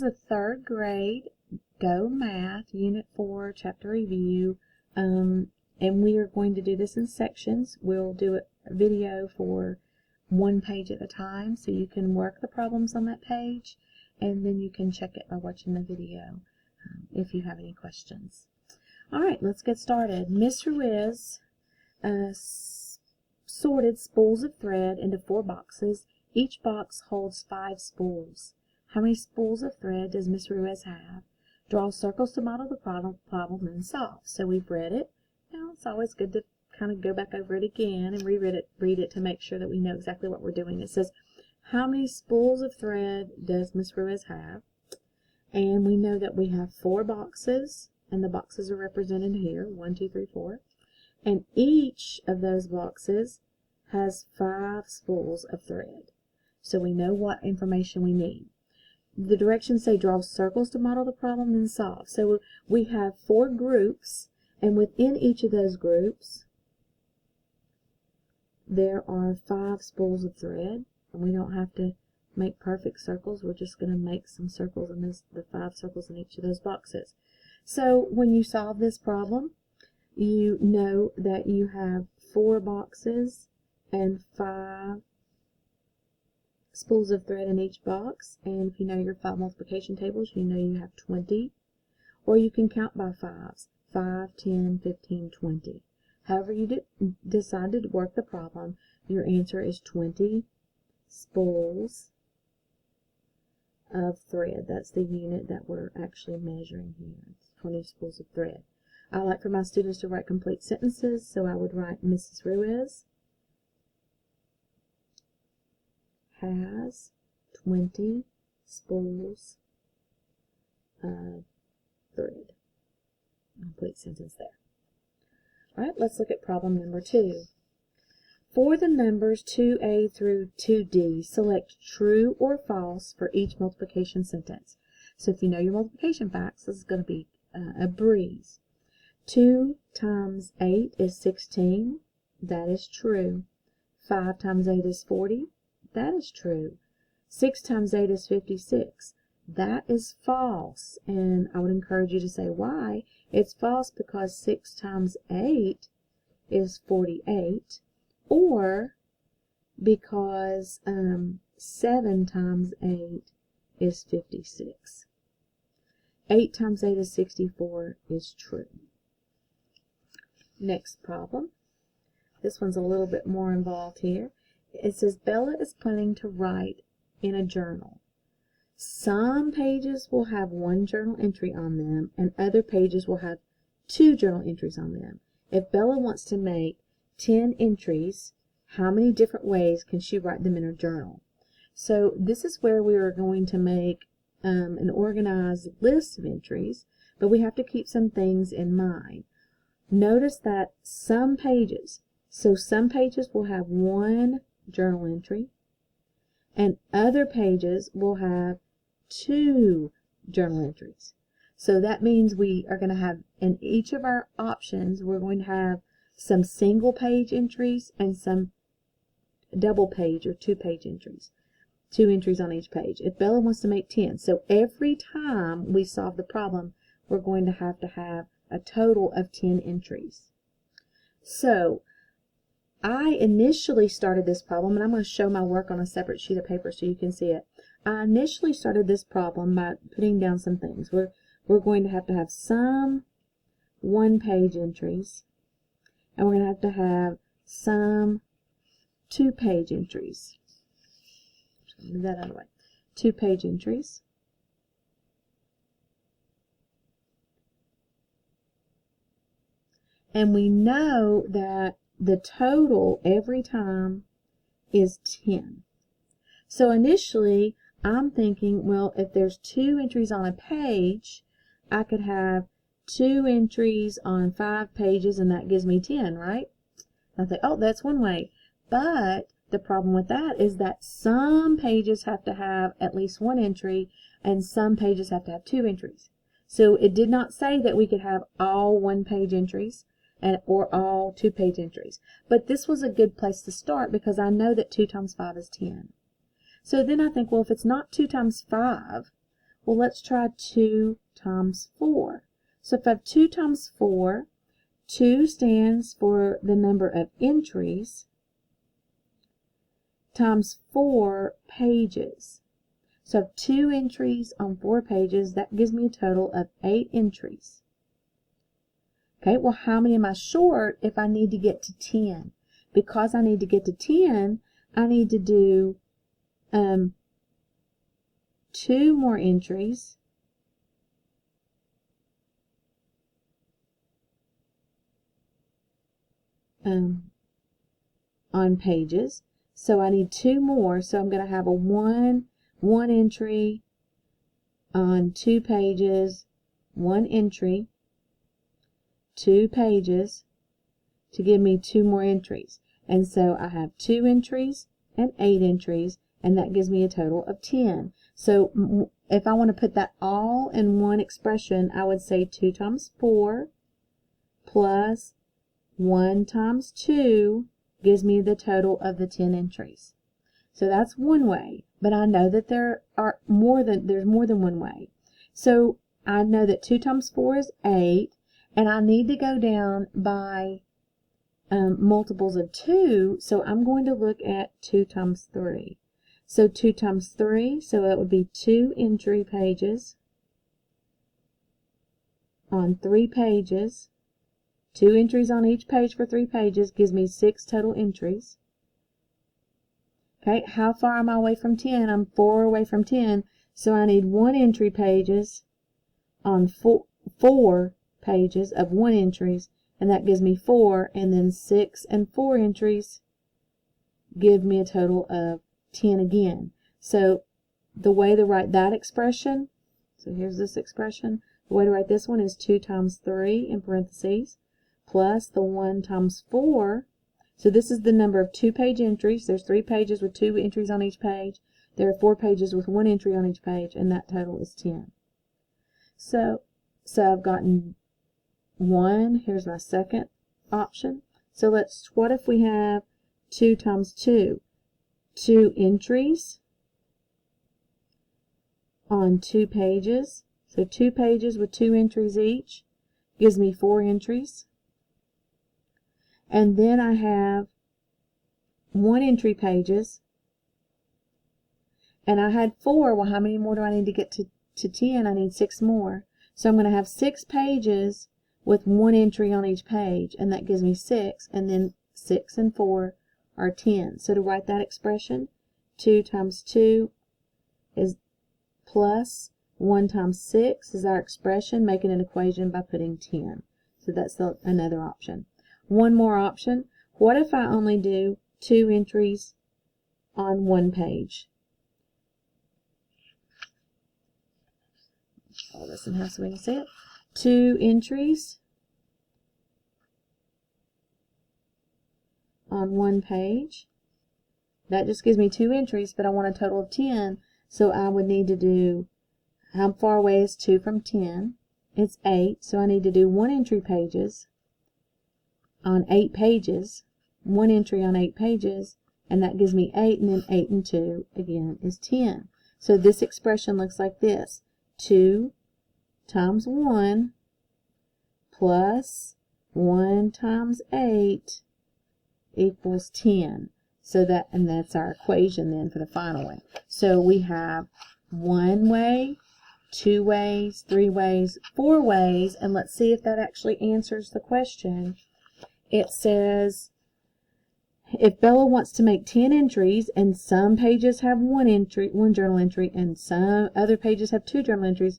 is a third grade GoMath Unit 4 Chapter Review, and we are going to do this in sections. We'll do a video for one page at a time, so you can work the problems on that page, and then you can check it by watching the video if you have any questions. Alright, let's get started. Miss Ruiz sorted spools of thread into 4 boxes. Each box holds 5 spools. How many spools of thread does Miss Ruiz have? Draw circles to model the problem and solve. So we've read it. Now it's always good to kind of go back over it again and read it to make sure that we know exactly what we're doing. It says, how many spools of thread does Miss Ruiz have? And we know that we have 4 boxes, and the boxes are represented here, 1, 2, 3, 4. And each of those boxes has 5 spools of thread. So we know what information we need. The directions say draw circles to model the problem and solve. So we have 4 groups, and within each of those groups there are 5 spools of thread, and we don't have to make perfect circles. We're just going to make some circles in the 5 circles in each of those boxes. So when you solve this problem, you know that you have 4 boxes and 5 spools of thread in each box, and if you know your 5 multiplication tables, you know you have 20, or you can count by 5s, 5, 10, 15, 20. However you decide to work the problem, your answer is 20 spools of thread. That's the unit that we're actually measuring here. It's 20 spools of thread. I like for my students to write complete sentences, so I would write Mrs. Ruiz has 20 spools of thread. Complete sentence there. Alright, let's look at problem number 2. For the numbers 2a through 2d, select true or false for each multiplication sentence. So if you know your multiplication facts, this is going to be a breeze. 2 times 8 is 16. That is true. 5 times 8 is 40. That is true. 6 times 8 is 56. That is false. And I would encourage you to say why. It's false because 6 times 8 is 48. Or because 7 times 8 is 56. 8 times 8 is 64 is true. Next problem. This one's a little bit more involved here. It says Bella is planning to write in a journal. Some pages will have 1 journal entry on them, and other pages will have 2 journal entries on them. If Bella wants to make 10 entries, how many different ways can she write them in her journal? So this is where we are going to make an organized list of entries, but we have to keep some things in mind. Notice that some pages will have 1 journal entry, and other pages will have 2 journal entries. So that means we are going to have, in each of our options, we're going to have some single page entries and some double page or 2-page entries. 2 entries on each page. If Bella wants to make 10, so every time we solve the problem, we're going to have a total of 10 entries. So I initially started this problem, and I'm going to show my work on a separate sheet of paper so you can see it. I initially started this problem by putting down some things. We're going to have some 1-page entries, and we're going to have some 2-page entries. Move that out of the way. 2-page entries. And we know that the total every time is 10. So initially, I'm thinking, well, if there's 2 entries on a page, I could have 2 entries on 5 pages, and that gives me 10, right? I think, oh, that's one way. But the problem with that is that some pages have to have at least 1 entry, and some pages have to have 2 entries. So it did not say that we could have all 1-page entries or all 2-page entries. But this was a good place to start because I know that 2 times 5 is 10. So then I think, well, if it's not 2 times 5, Well, let's try 2 times 4. So if I have 2 times 4, 2 stands for the number of entries times 4 pages. So I have 2 entries on 4 pages. That gives me a total of 8 entries. Okay, well, how many am I short if I need to get to 10? Because I need to get to 10, I need to do 2 more entries on pages. So I need 2 more. So I'm going to have a one entry on 2 pages, 1 entry, 2 pages to give me 2 more entries. And so I have 2 entries and 8 entries, and that gives me a total of 10. So if I want to put that all in one expression, I would say 2 times 4 plus 1 times 2 gives me the total of the 10 entries. So that's one way, but I know that there's more than one way. So I know that 2 times 4 is 8, and I need to go down by multiples of 2, so I'm going to look at 2 times 3. So 2 times 3, so that would be 2 entry pages on 3 pages. 2 entries on each page for 3 pages gives me 6 total entries. Okay, how far am I away from 10? I'm 4 away from 10, so I need 1 entry pages on 4 pages of 1 entries, and that gives me 4, and then 6 and 4 entries give me a total of 10 again. So the way to write that expression, so here's this expression, the way to write this one is 2 times 3 in parentheses plus the 1 times 4. So this is the number of 2-page entries. There's 3 pages with 2 entries on each page. There are 4 pages with 1 entry on each page, and that total is 10. So I've gotten 1. Here's my second option. So what if we have 2 times 2? 2 entries on 2 pages. So 2 pages with 2 entries each gives me 4 entries. And then I have 1 entry pages. And I had 4. Well, how many more do I need to get to 10? I need 6 more. So I'm going to have 6 pages with 1 entry on each page, and that gives me 6, and then 6 and 4 are 10. So to write that expression, 2 times 2 is plus 1 times 6 is our expression, making an equation by putting 10. So that's another option. One more option, what if I only do 2 entries on 1 page? I'll listen how so we can see it. 2 entries on 1 page. That just gives me 2 entries, but I want a total of 10. So I would need to do, how far away is 2 from 10? It's 8. So I need to do 1 entry pages on 8 pages. 1 entry on 8 pages. And that gives me 8. And then 8 and 2, again, is 10. So this expression looks like this. 2 times 1 plus 1 times 8 equals 10. So that's our equation then for the final way. So we have 1 way, 2 ways, 3 ways, 4 ways, and let's see if that actually answers the question. It says, if Bella wants to make 10 entries and some pages have 1 journal entry, and some other pages have 2 journal entries,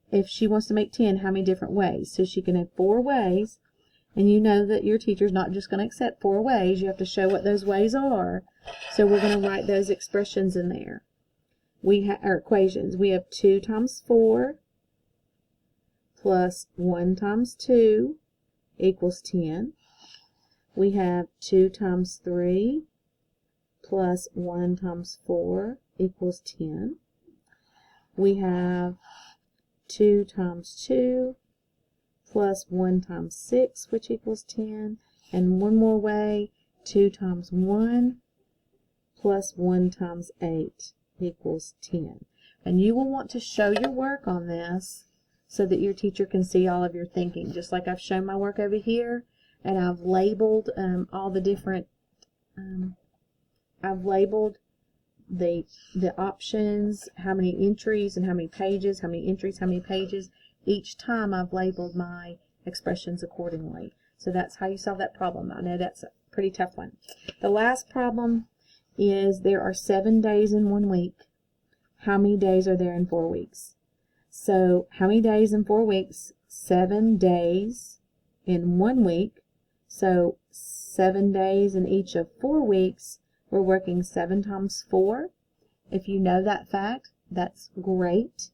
if she wants to make 10, how many different ways? So she can have 4 ways. And you know that your teacher's not just going to accept 4 ways. You have to show what those ways are. So we're going to write those expressions in there. Our equations. We have 2 times 4 plus 1 times 2 equals 10. We have 2 times 3 plus 1 times 4 equals 10. We have 2 times 2 plus 1 times 6, which equals 10. And one more way, 2 times 1 plus 1 times 8 equals 10. And you will want to show your work on this so that your teacher can see all of your thinking. Just like I've shown my work over here, and I've labeled all the different, I've labeled the options, how many entries and how many pages, how many entries, how many pages. Each time I've labeled my expressions accordingly. So that's how you solve that problem. I know that's a pretty tough one. The last problem is there are 7 days in 1 week. How many days are there in 4 weeks? So how many days in 4 weeks? 7 days in 1 week. So 7 days in each of 4 weeks. We're working 7 times 4. If you know that fact, that's great.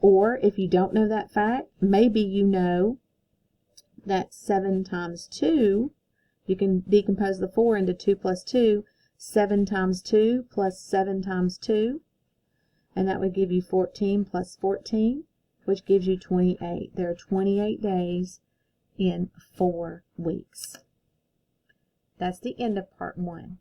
Or if you don't know that fact, maybe you know that 7 times 2, you can decompose the 4 into 2 plus 2, 7 times 2 plus 7 times 2, and that would give you 14 plus 14, which gives you 28. There are 28 days in 4 weeks. That's the end of part 1.